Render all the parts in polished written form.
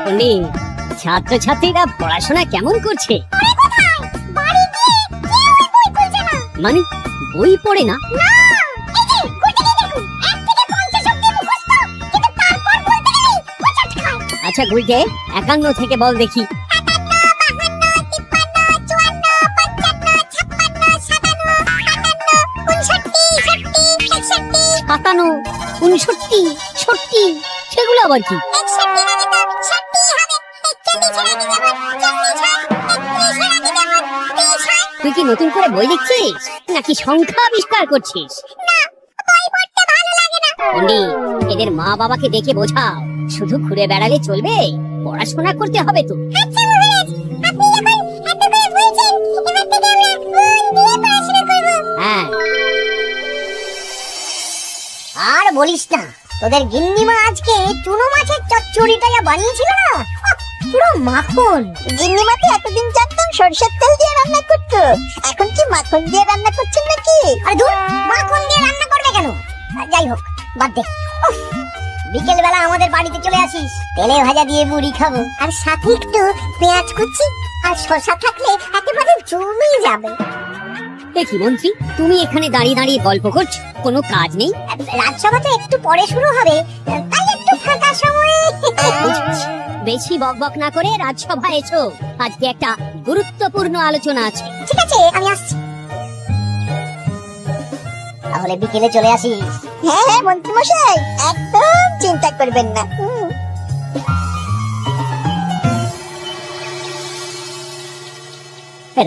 পণ্ডিত, ছাত্রছাত্রীরা পড়াশোনা কেমন করছে? মানে বই পড়ে না? আচ্ছা গুলটে, 51 থেকে বল দেখি। 57, 59, 60, সেগুলো আবার কি? তুই কি নতুন করে বই লিখছিস নাকি সংখ্যা আবিষ্কার করছিস? পণ্ডিত, এদের মা বাবাকে ডেকে বোঝাও, শুধু ঘুরে বেড়ালে চলবে, পড়াশোনা করতে হবে তো। হ্যাঁ। আর বলিস না, তোদের গিন্নিমা আজকে চুনো মাছের চচ্চড়িটা যা বানিয়েছিল না, পুরো মাখন। গিন্নিমা তো এতদিন জানতাম সরষের তেল দিয়ে রান্না করতো, এখন কি মাখন দিয়ে রান্না করছেন নাকি? আর দূর, মাখন দিয়ে রান্না করবে কেন? যাই হোক, বাদ দে। বিকেল বেলা আমাদের বাড়িতে চলে আসিস, তেলে ভাজা দিয়ে মুড়ি খাবো, আর সাথে একটু পেঁয়াজ কুচি আর শসা থাকলে একেবারে জমে যাবে। দেখি মন্ত্রী, তুমি এখানে দাঁড়িয়ে দাঁড়িয়ে গল্প করছো, কোনো কাজ নেই? রাজসভা তো একটু পরে শুরু হবে, তাই একটু ফাঁকা সময়ে। বেশি বকবক না করে রাজসভায় এসো, আজকে একটা গুরুত্বপূর্ণ আলোচনা আছে। ঠিক আছে, আমি আসছি। তাহলে বিকেলে চলে আসিস। হ্যাঁ হ্যাঁ মন্ত্রী মশাই, একদম চিন্তা করবেন না।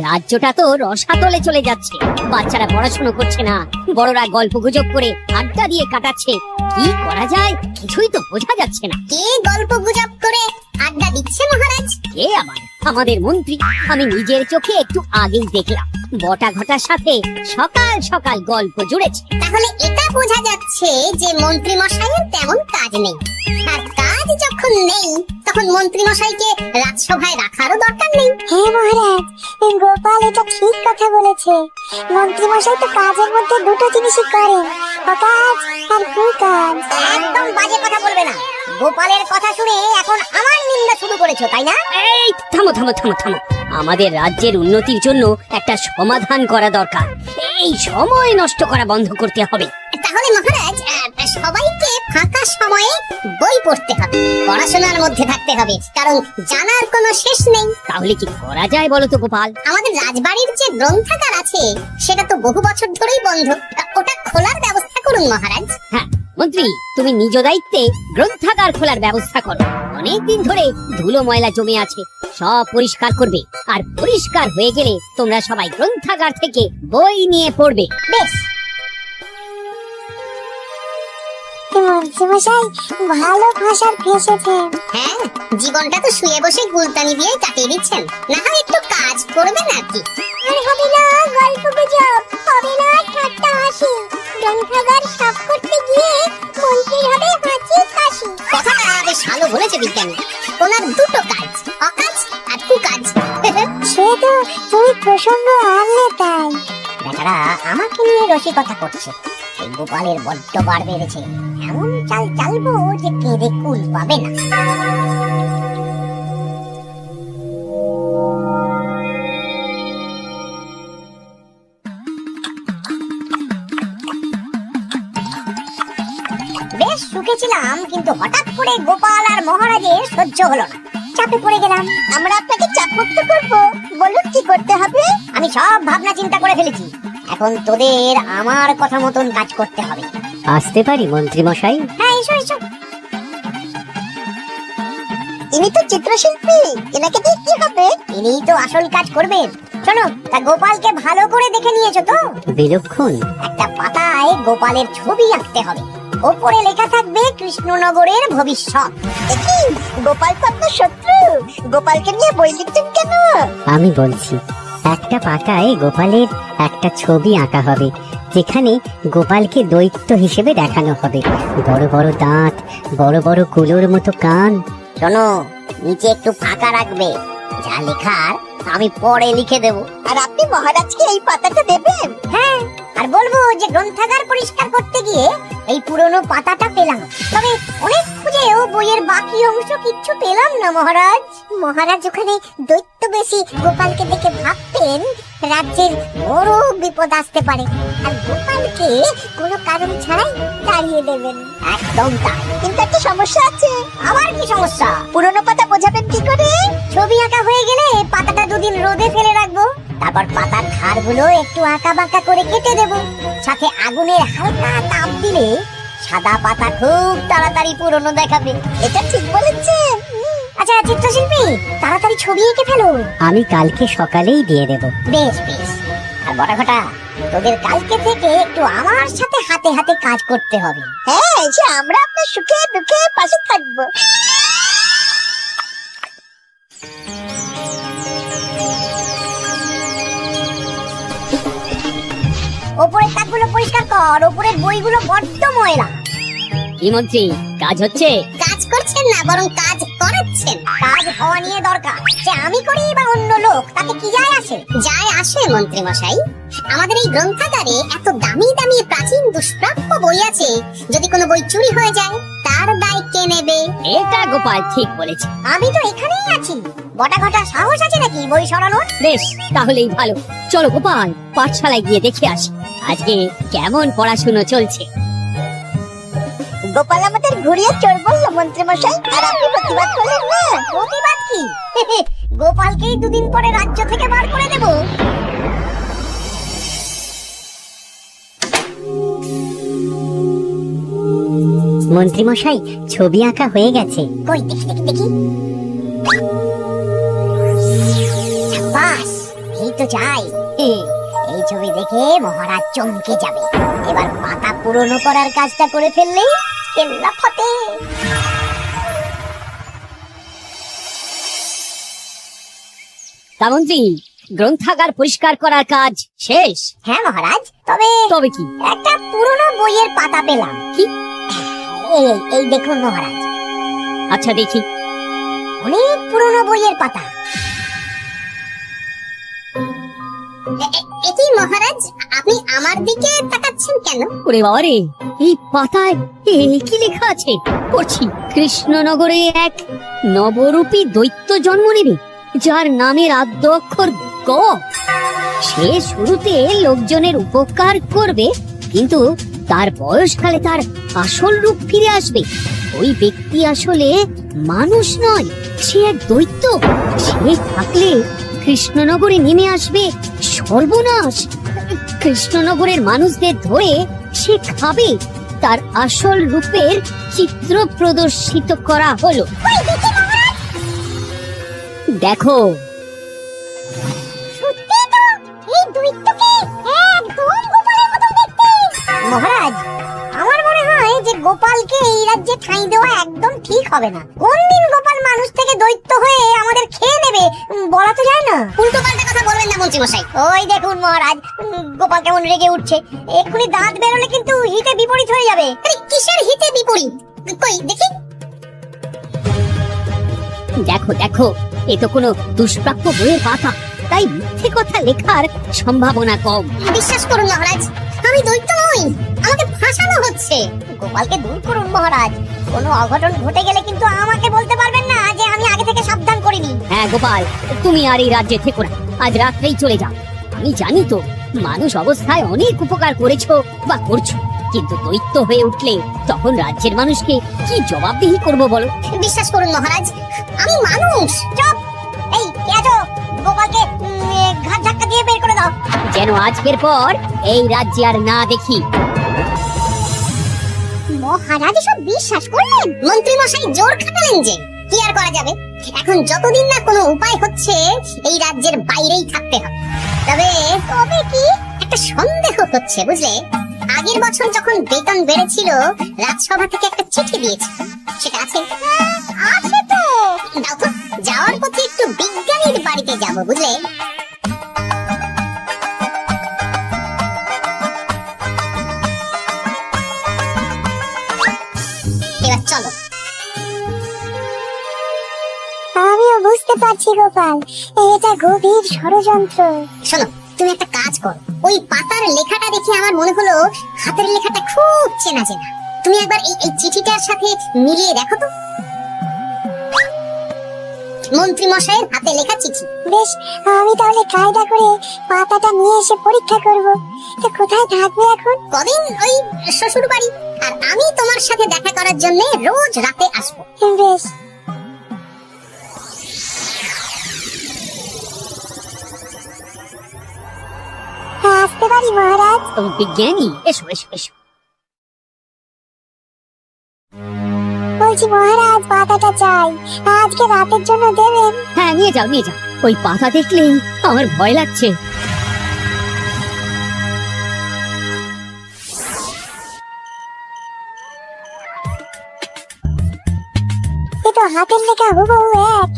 রাজ্যটা তো রসাতলে চলে যাচ্ছে, বাচ্চারা পড়াশোনা করছে না, বড়রা গল্প গুজব করে আড্ডা দিয়ে কাটাচ্ছে। কি করা যায় কিছুই তো বোঝা যাচ্ছে না। কে গল্প গুজব করে আড্ডা দিচ্ছে মহারাজ? কে আবার? আমাদের মন্ত্রী। আমি নিজের চোখে একটু আগেই দেখলাম, বটা ঘটার সাথে সকাল সকাল গল্প জুড়েছে। তাহলে এটা বোঝা যাচ্ছে যে মন্ত্রী মশাইয়ের তেমন কাজ নেই, আর কাজ যখন নেই তখন মন্ত্রী মশাইকে রাজসভায় রাখারও দরকার নেই। হ্যাঁ মহারাজ, গোপাল এটা ঠিক কথা বলেছে। মন্ত্রী মশাই তো কাজের মধ্যে দুটো জিনিসই করেন, অকাজ আর কুকাজ। একদম বাজে কথা বলবে না। গোপালের কথা শুনে এখন আমার নিন্দা শুরু করেছো, তাই না? এই থামো থামো থামো থামো, আমাদের রাজ্যের উন্নতির জন্য একটা সমাধান করা দরকার। এই সময় নষ্ট করা বন্ধ করতে হবে। তাহলে মহারাজ, সবাইকে ফাঁকা সময়ে বই পড়তে হবে, পড়াশোনার মধ্যে থাকতে হবে, কারণ জানার কোনো শেষ নেই। তাহলে কি করা যায় বলো তো গোপাল? আমাদের রাজবাড়ির যে গ্রন্থাগার আছে সেটা তো বহু বছর ধরেই বন্ধ, ওটা খোলার ব্যবস্থা করুন মহারাজ। হ্যাঁ মন্ত্রী, তুমি নিজ দায়িত্বে গ্রন্থাগার খোলার ব্যবস্থা করো। অনেকদিন ধরে ধুলো ময়লা জমে আছে, সব পরিষ্কার করবে, আর পরিষ্কার হয়ে গেলে তোমরা সবাই গ্রন্থাগার থেকে বই নিয়ে পড়বে। বেশ। ভালো ভাষার ফেসেছেন। হ্যাঁ, জীবনটা তো শুয়ে বসে গুলতানি দিয়ে কাটিয়ে দিচ্ছেন, না হয় একটু কাজ করবেন নাকি? আর হবে না গল্প গুজব, হবে না ঠাট্টা হাসি। গ্রন্থাগার সাফ করতে গিয়ে মন্ত্রীর হবে হাঁচি কাশি। কথাটা বেশ ভালো বলেছে বিজ্ঞানী। ওনার দুটো কাজ, অকাজ আর কুকাজ। সে তো তুমি প্রসঙ্গ আনলে তাই। বেচারা আমাকে নিয়ে রসিকতা করছে। এই গোপালের বড্ড বার বেড়েছে, এমন চাল চালবো যে কেঁদে কুল পাবে না। বেশ সুখেছিলাম, কিন্তু হঠাৎ করে গোপাল আর মহারাজের সহ্য হলো না, চাপে পড়ে গেলাম। আমরা আপনাকে চাপ মুক্ত করবো, বলুন কি করতে হবে? আমি সব ভাবনা চিন্তা করে ফেলেছি, এখন তোদের আমার কথা মতন কাজ করতে হবে। আসতে পারি মন্ত্রী মশাই? হ্যাঁ এসো এসো। ইনি তো চিত্রশিল্পী, এনাকে দিয়ে কি হবে? ইনিই তো আসল কাজ করবেন। শোনো, তা গোপালকে ভালো করে দেখে নিয়েছো তো? বিলক্ষণ। একটা পাতায় গোপালের ছবি আঁকতে হবে, ওপরে লেখা থাকবে কৃষ্ণনগরের ভবিষ্যৎ। দেখি, গোপাল তো আপনার শত্রু, গোপালকে নিয়ে বই লিখছেন কেন? আমি বলছি, একটা পাতায় গোপালের একটা ছবি আঁকা হবে, যেখানে গোপালকে দৈত্য হিসেবে দেখানো হবে। বড় বড় দাঁত, বড় বড় কুলোর মতো কান। শোনো, নিচে একটু ফাঁকা রাখবে, যা লেখার আমি পরে লিখে দেব। আর আপনি মহারাজকে এই পাতাটা দেবেন? হ্যাঁ, আর বলবো যে গ্রন্থাগার পরিষ্কার করতে গিয়ে এই পুরনো পাতাটা পেলাম, তবে অনেক খুঁজেও বইয়ের বাকি অংশ কিচ্ছু পেলাম না মহারাজ। মহারাজ ওখানে দৈত্য বেশি গোপালকে দেখে ভাবতেন রাজ্যের বড় বিপদ আসতে পারে, আর গোপালকে কোনো কারণ ছাড়াই তাড়িয়ে দেবেন। একদম তাই, কিন্তু একটা সমস্যা আছে। আবার কি সমস্যা? পুরনো পাতা বোঝাবেন কি করে? ছবি আঁকা হয়ে গেলে পাতাটা দুদিন রোদে ফেলে রাখবো, তারপর পাতার ধারগুলো একটু আঁকা বাঁকা করে কেটে দেব, সাথে আগুনের হালকা তাপ দিলে সাদা পাতা খুব তাড়াতাড়ি পুরনো দেখাবে। এটা ঠিক বলেছেন। আচ্ছা চিত্রশিল্পী, তাড়াতাড়ি ছবি এঁকে ফেলো। আমি কালকে সকালেই দিয়ে দেব। বেশ বেশ। আর বড় ঘটা, তোদের কালকে থেকে একটু আমার সাথে হাতে হাতে কাজ করতে হবে। হ্যাঁ, এসে আমরা আপনার সুখে দুঃখে পাশে থাকবো। ওপরের তাকগুলো পরিষ্কার কর, ওপরের বইগুলো বড্ড ময়লা। কি মন্ত্রী, কাজ হচ্ছে? কাজ করছেন না, বরং কাজ করাচ্ছেন। কাজ হওয়া নিয়ে দরকার, সে আমি করি বা অন্য লোক, তাতে কি যায় আসে? যায় আসে মন্ত্রী মশাই। আমাদের এই গ্রন্থাগারে এত দামি দামি প্রাচীন দুষ্প্রাপ্য বই আছে, যদি কোনো বই চুরি হয়ে যায় তার দায় কে নেবে? এটা গোপাল ঠিক বলেছে। আমি তো এখানেই আছি, বটা ঘটা সাহস আছে নাকি বই সরানোর? বেশ, তাহলেই ভালো। চলো গোপাল, পাঠশালায় গিয়ে দেখে আসি আজকে কেমন পড়াশুনো চলছে। গোপাল আমাদের ঘুরিয়ে চোর বললো মন্ত্রী মশাই, আর আপনি প্রতিবাদ করলেন না। প্রতিবাদ কি? গোপালকেই দুদিন পরে রাজ্য থেকে বার করে দেব। মন্ত্রী মশাই, ছবি আঁকা হয়ে গেছে। কই দেখি দেখি দেখি। বাস, এই তো যাই। এই ছবি দেখে মহারাজ চমকে যাবে। এবার পাতা পুরনো করার কাজটা করে ফেললেই কেল্লা ফতে। তা মন্ত্রী, গ্রন্থাগার পরিষ্কার করার কাজ শেষ? হ্যাঁ মহারাজ, তবে তবে কি? একটা পুরনো বইয়ের পাতা পেলাম। কি? এই দেখুন মহারাজ, আচ্ছা দেখি। অনেক পুরনো বইয়ের পাতা। এটি মহারাজ, আপনি আমার দিকে তাকাচ্ছেন কেন? ওরে বাবা রে, এই পাতায় কি লেখা আছে? পড়ছি, কৃষ্ণনগরে এক নবরূপী দৈত্য জন্ম নেবে, যার নামের আদ্য অক্ষর গ। সে শুরুতে লোকজনের উপকার করবে, কিন্তু তার বয়সকালে তার আসল রূপ ফিরে আসবে। ওই ব্যক্তি আসলে মানুষ নয়, সে এক দৈত্য। সে থাকলে কৃষ্ণনগরে নেমে আসবে সর্বনাশ। কৃষ্ণনগরের মানুষদের ধরে সে খাবে। তার আসল রূপের চিত্র প্রদর্শিত করা হলো। দেখো। সত্যি তো, এই দৈত্যকে একদম গোপালের মতো দেখতে। মহারাজ, আমার মনে হয় যে গোপালকে এই রাজ্যে ঠাঁই দেওয়া একদম ঠিক হবে না। কোন দিন গোপাল মানুষ থেকে দৈত্য হয়ে আমাদের খেয়ে নেবে বলা তো যায় না। উল্টো পাল্টা কথা বলবেন না মন্ত্রী মশাই। ওই দেখুন মহারাজ, গোপাল কেমন রেগে উঠছে। এক্ষুনি দাঁত বেরোলে কিন্তু হিতে বিপরীত হয়ে যাবে। আরে কিসের হিতে বিপরীত? কই দেখি। দেখো দেখো, এ তো কোনো দুষ্প্রাপ্য বইয়ের পাতা, তাই মিথ্যে কথা লেখার সম্ভাবনা কম। বিশ্বাস করুন মহারাজ, আমি দৈত্য নই, আমাকে ফাঁসানো হচ্ছে। গোপালকে দূর করুন মহারাজ। কোনো অঘটন ঘটে গেলে কিন্তু আমাকে বলতে পারবেন না যে আমি আগে থেকে সাবধান করিনি। হ্যাঁ গোপাল, তুমি আর এই রাজ্যে থেকো না, আজ রাত্রেই চলে যাও। আমি জানি তো মানুষ অবস্থায় অনেক উপকার করেছো বা করছো, কিন্তু দৈত্য হয়ে উঠলে তখন রাজ্যের মানুষকে কি জবাবদিহি করবো বলো? বিশ্বাস করুন মহারাজ, আমি মানুষ। চুপ! এই কে আছো? গোপালকে ঘাট ধাক্কা দিয়ে বের করে দাও। যেন আজকের পর এই রাজ্যে আর না দেখি। মহারাজ সব বিশ্বাস করলেন? মন্ত্রী মশাই জোর খাটালেন যে, কি আর করা যাবে। এখন যতদিন না কোনো উপায় হচ্ছে, এই রাজ্যের বাইরেই থাকতে হবে। তবে কি একটা সন্দেহ হচ্ছে বুঝলে। আগের বছর যখন বেতন বেড়েছিল, রাজসভা থেকে একটা চিঠি দিয়েছে, সেটা আছে? আছে তো। দাও তো, যাওয়ার পথে একটু বিজ্ঞানীর বাড়িতে যাব বুঝলে। এবার চলো। আমিও বুঝতে পারছি গোপাল, এটা গভীর ষড়যন্ত্র। শোনো, তুমি একটা কাজ করো। ওই পাতার লেখাটা দেখে আমার মনে হলো হাতের লেখাটা খুব চেনা চেনা। তুমি একবার এই চিঠিটার সাথে মিলিয়ে দেখো তো। মন্ত্রী মশাইয়ের হাতে লেখা চিঠি। বেশ, আমি তাহলে কায়দা করে পাতাটা নিয়ে এসে পরীক্ষা করব। তো কোথায় থাকবে এখন? কদিন ওই শ্বশুর বাড়ি, আর আমি তোমার সাথে দেখা করার জন্য রোজ রাতে আসবো। বেশ। আসতে পারি মহারাজ? ও বিজ্ঞানী, এসো এসো এসো। বলছি মহারাজ, পাতাটা চাই, আজকে রাতের জন্য দেবেন? হ্যাঁ, নিয়ে যাও নিয়ে যাও। ওই পাতা দেখলেই আমার ভয় লাগছে। এ তো হাতের লেখা হুবহু এক।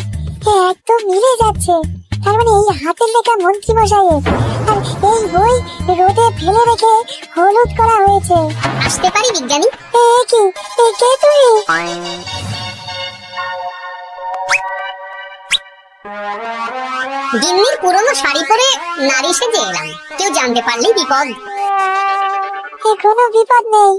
এক তো মিলে যাচ্ছে। তার মানে এই হাতের লেখা মন্ত্রী মশাইয়ের, আর এই বই রোদে ফেলে রেখে হলুদ করা হয়েছে। আসতে পারি বিজ্ঞানী? এ কি, এ কে তুমি? গিন্নির পুরনো শাড়ি পরে নারী সেজে এলাম, কেউ জানতে পারলেই বিপদ। এ কোনো বিপদ নেই,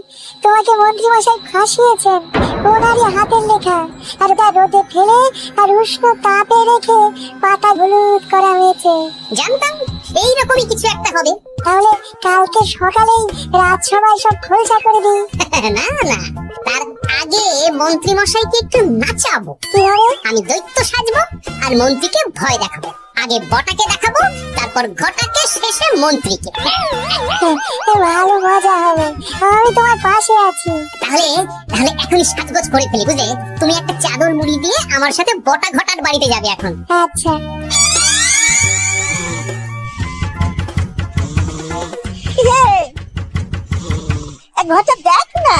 তোমাকে মন্ত্রী মশাই ফাঁসিয়েছেন। ওনারই হাতের লেখা, আর ওটা রোদে ফেলে আর উষ্ণ তাপে রেখে পাতা হলুদ করা হয়েছে। জানতাম এইরকমই কিছু একটা হবে। তাহলে কালকে সকালেই রাজসভায় সব খোলসা করে দিই। না না, তার আগে মন্ত্রী মশাইকে একটু নাচাবো। কিভাবে? আমি দৈত্য সাজবো আর মন্ত্রীকে ভয় দেখাবো। আগে বটাকে দেখাবো, তারপর ঘটাকে, শেষে মন্ত্রীকে। ভালো মজা হবে, আমি তোমার পাশে আছি। তাহলে তাহলে এখনই সাজগোজ করে ফেলি, বুঝলে? তুমি একটা চাদর মুড়ি দিয়ে আমার সাথে বটা ঘটার বাড়িতে যাবে এখন। আচ্ছা। ঘরটা দেখ না।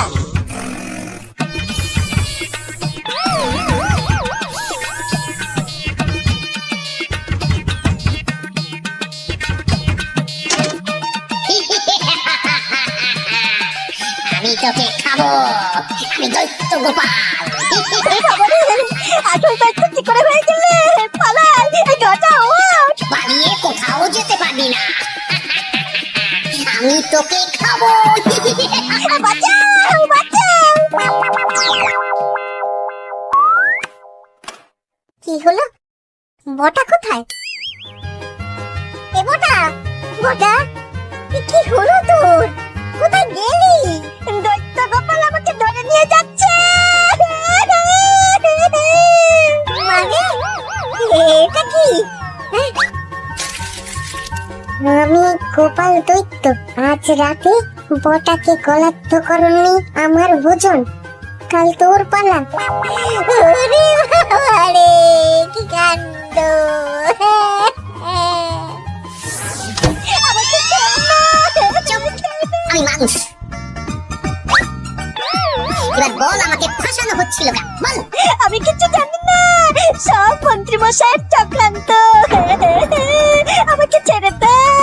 আমি তোকে খাবো, আমি দৈত্য গোপাল। আসল দায়িত্ব কি করে হয়ে গেলে? পালাই, ঘরটা ওঠ। পালিয়ে কোথাও যেতে পারবি না, আমি তোকে খাবো। বাঁচাও, বাঁচাও। কি হলো? বটা কোথায়? এ বটা, বটা, এ কি হলো তোর? কোথায় গেলি? দৈত্য গোপাল আমাকে ধরে নিয়ে যাচ্ছে। মানে এটা কি? আমি গোপাল দৈত্য। আজ রাতে বটাকে গলাদ্ধ করনি আমার ভোজন, কাল তোর পালা। ওরে বাবারে, কি কাণ্ড! আমাকে ছেড়ে দাও। আমি মানুষ। এবার বল, আমাকে ফাঁসানো হচ্ছিল কেন? বল। আমি কিছু জানি না, সব মন্ত্রী মশাইয়ের চক্রান্ত। আমাকে ছেড়ে দাও।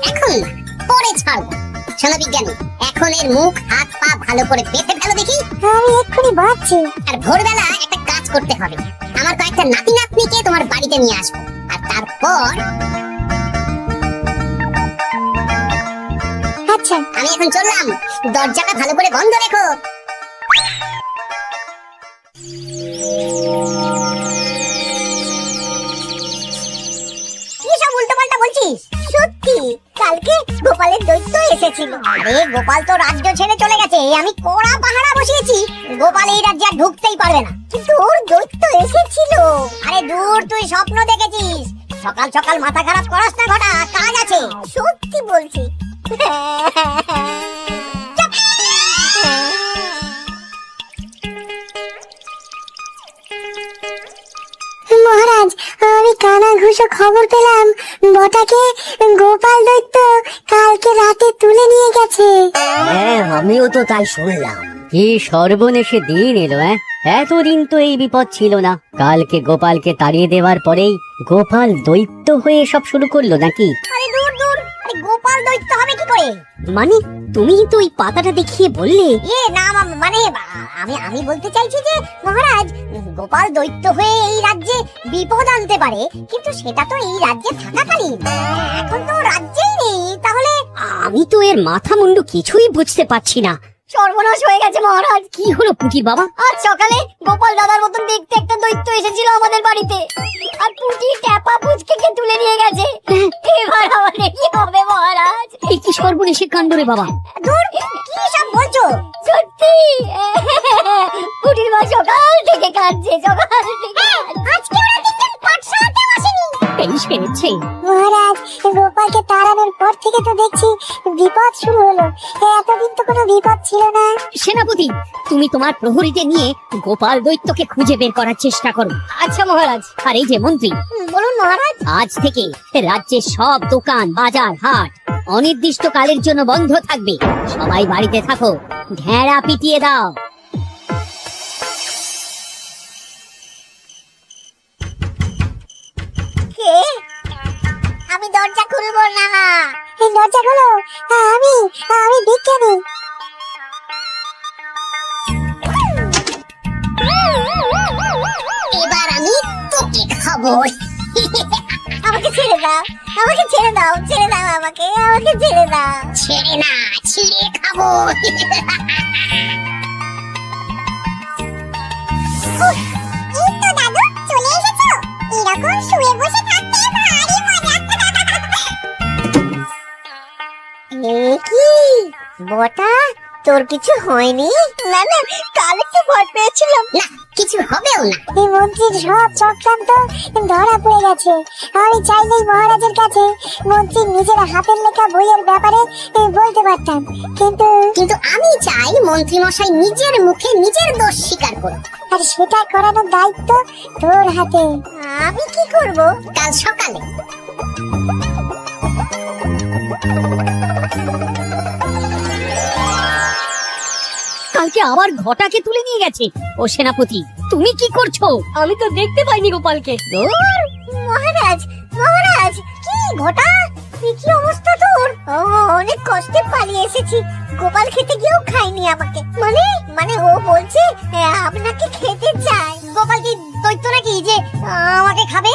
এখন না, পরে ছাড়বো। শোনো বিজ্ঞানী, এখন এর মুখ হাত পা ভালো করে বেঁধে ফেলো দেখি। আমি এক্ষুনি বাঁচছি। আর ভোরবেলা একটা কাজ করতে হবে, আমার কয়েকটা নাতি নাতনিকে তোমার বাড়িতে নিয়ে আসবো, আর তারপর আচ্ছা, আমি এখন চললাম। দরজাটা ভালো করে বন্ধ রেখো। কি সব উল্টোপাল্টা বলছিস? সত্যি কালকে গোপালের দৈত্য এসেছিল। আরে গোপাল তো রাজ্য ছেড়ে চলে গেছে, আমি কড়া পাহারা বসিয়েছি। গোপাল এই রাজ্যে আর ঢুকতেই পারবে না। কিন্তু ওর দৈত্য এসেছিল। আরে দূর, তুই স্বপ্ন দেখেছিস। সকাল সকাল মাথা খারাপ করাস না ঘটা, কাজ আছে। সত্যি বলছি। মহারাজ, আমি কানা ঘুষো খবর পেলাম বটাকে গোপাল দৈত্য কালকে রাতে তুলে নিয়ে গেছে। হ্যাঁ, আমিও তো তাই শুনলাম। কি সর্বনেশে দিন এলো! এতদিন তো এই বিপদ ছিল না। কালকে গোপালকে তাড়িয়ে দেওয়ার পরেই গোপাল দৈত্য হয়ে সব শুরু করলো নাকি? আরে দূর দূর, আরে গোপাল দৈত্য হবে কি করে? মানে তুমি তো ওই পাতাটা দেখিয়ে বললে। না মানে আমি বলতে চাইছি যে মহারাজ, গোপাল দৈত্য হয়ে এই রাজ্যে বিপদ আনতে পারে, কিন্তু সেটা তো এই রাজ্যে থাকাকালীন। এখন তো রাজ্যেই নেই, তাহলে আমি তো এর মাথা মুন্ডু কিছুই বুঝতে পারছি না। সর্বনাশ হয়ে গেছে মহারাজ। কি হলো পুটির বাবা? আজ সকালে গোপাল দাদার মতন দেখতে একটা দৈত্য এসেছিল আমাদের বাড়িতে, আর পুটি ট্যাপা পুচকে তুলে নিয়ে গেছে। এবার আমাদের কি হবে মহারাজ? এই কি সর্বনেশের কাণ্ড রে বাবা! দূর, কি সব বলছো? সত্যি পুটির মা সকাল থেকে কাঁদছে, সকাল থেকে। আজকে ওরা দেখতেন পাঠশালাতেও আসেনি। এই সেরেছে। মহারাজ, গোপালকে তাড়ানোর পর থেকে তো দেখছি বিপদ শুরু হলো। এতদিন তো কোনো বিপদ ছিল না। সেনাপতি, তুমি তোমার প্রহরীদের নিয়ে গোপাল দৈত্যকে খুঁজে বের করার চেষ্টা করো। আচ্ছা মহারাজ। আর এই যে মন্ত্রী, বলুন মহারাজ। আজ থেকে রাজ্যের সব দোকান, বাজার, হাট অনির্দিষ্ট কালের জন্য বন্ধ থাকবে। সবাই বাড়িতে থাকো, ঘেরা পিটিয়ে দাও। কে? আমি দরজা খুলবো না। এই দরজা খোলো। আমি বিজ্ঞানী। এবার আমি তোকে খাবো। আমাকে ছেড়ে দাও, আমাকে ছেড়ে দাও, ছেড়ে দাও, আমাকে ছেড়ে দাও। ছেড়ে না, ছিঁড়ে খাবো। এই তো দাদু চলে এসেছো। এরকম শুয়ে বসে থাকতে ভারী মজা। কি বটা, তোর কিছু হয়নি? না না, কাল একটু ভয় পেয়েছিলাম। না, কিছু হবেও না। এই মন্ত্রীর সব চক্রান্ত ধরা পড়ে গেছে। আমি চাইলেই মহারাজের কাছে মন্ত্রীর নিজের হাতের লেখা বইয়ের ব্যাপারে বলতে পারতাম, কিন্তু আমি চাই মন্ত্রী মশাই নিজের মুখে নিজের দোষ স্বীকার করুন। আর সেটা করানোর দায়িত্ব তোর হাতে। আমি কি করব? কাল সকালে। কালকে আবার ঘটাকে তুলে নিয়ে গেছে। ও সেনাপতি, তুমি কি করছো? আমি তো দেখতে পাইনি গোপালকে। মহারাজ, মহারাজ, কি ঘটা? কি অবস্থা তোর? অনেক কষ্টে পালিয়ে এসেছি। গোপাল খেতে গিয়েও খাইনি আমাকে। মানে ও বলছে আপনাকে খেতে চায়। গোপাল কি দৈত্য নাকি যে আমাকে খাবে?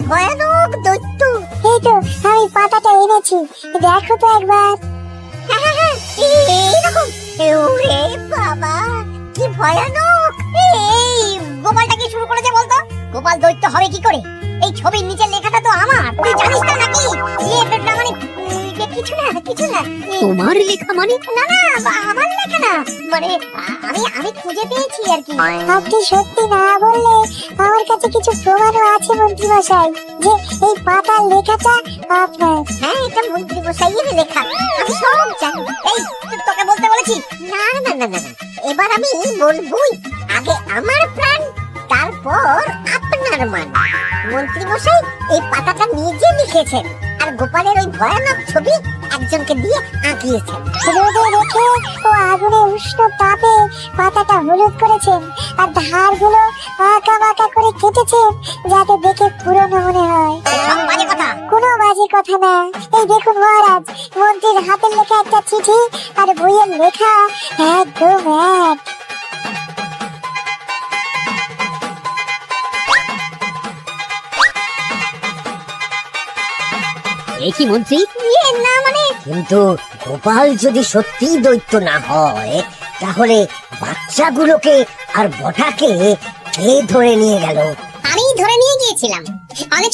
ভয়ানক দৈত্য। এই তো আমি পাতাটা এনেছি, দেখো তো একবার। এইরকম? ওরে বাবা, কি ভয়ানক! এই গোপালটা কি শুরু করেছে বলতো? গোপাল দৈত্য হবে কি করে? এই ছবির নিচের লেখাটা তো আমার, তুই জানিস না নাকি? কিছু না। তোমার লেখা মানে? না না, আমার লেখা না, মানে আমি খুঁজে পেয়েছি আর কি। আপনি সত্যি না বললে আমার কাছে কিছু প্রমাণও আছে মন্ত্রী মশাই, যে এই পাতার লেখাটা আপনার। হ্যাঁ, এটা মন্ত্রী মশাইয়ের লেখা, আমি সব জানি। এই তোকে বলতে বলেছি। না, এবার আমি বলবই। আগে আমার প্রাণ, তারপর আপনার মান। মন্ত্রী মশাই এই পাতাটা নিজে লিখেছেন, আর গোপালের ওই ভয়ানক ছবি একজনকে দিয়ে আঁকিয়েছেন। রোদে রেখে ও আগুনে উষ্ণ তাপে পাতাটা হলুদ করেছেন, আর ধারগুলো আঁকা বাঁকা করে কেটেছেন যাতে দেখে পুরনো মনে হয়। সব বাজে কথা। কোনো বাজে কথা না। এই দেখুন মহারাজ, মন্ত্রীর হাতের লেখা একটা চিঠি আর বইয়ের লেখা একদম এক। এ কি মন্ত্রী? না মানে, কিন্তু গোপাল যদি সত্যি দৈত্য না হয়, তাহলে বাচ্চাগুলোকে আর বটাকে কে ধরে নিয়ে গেল? আমি ধরে নিয়ে গিয়েছিলাম। অনেক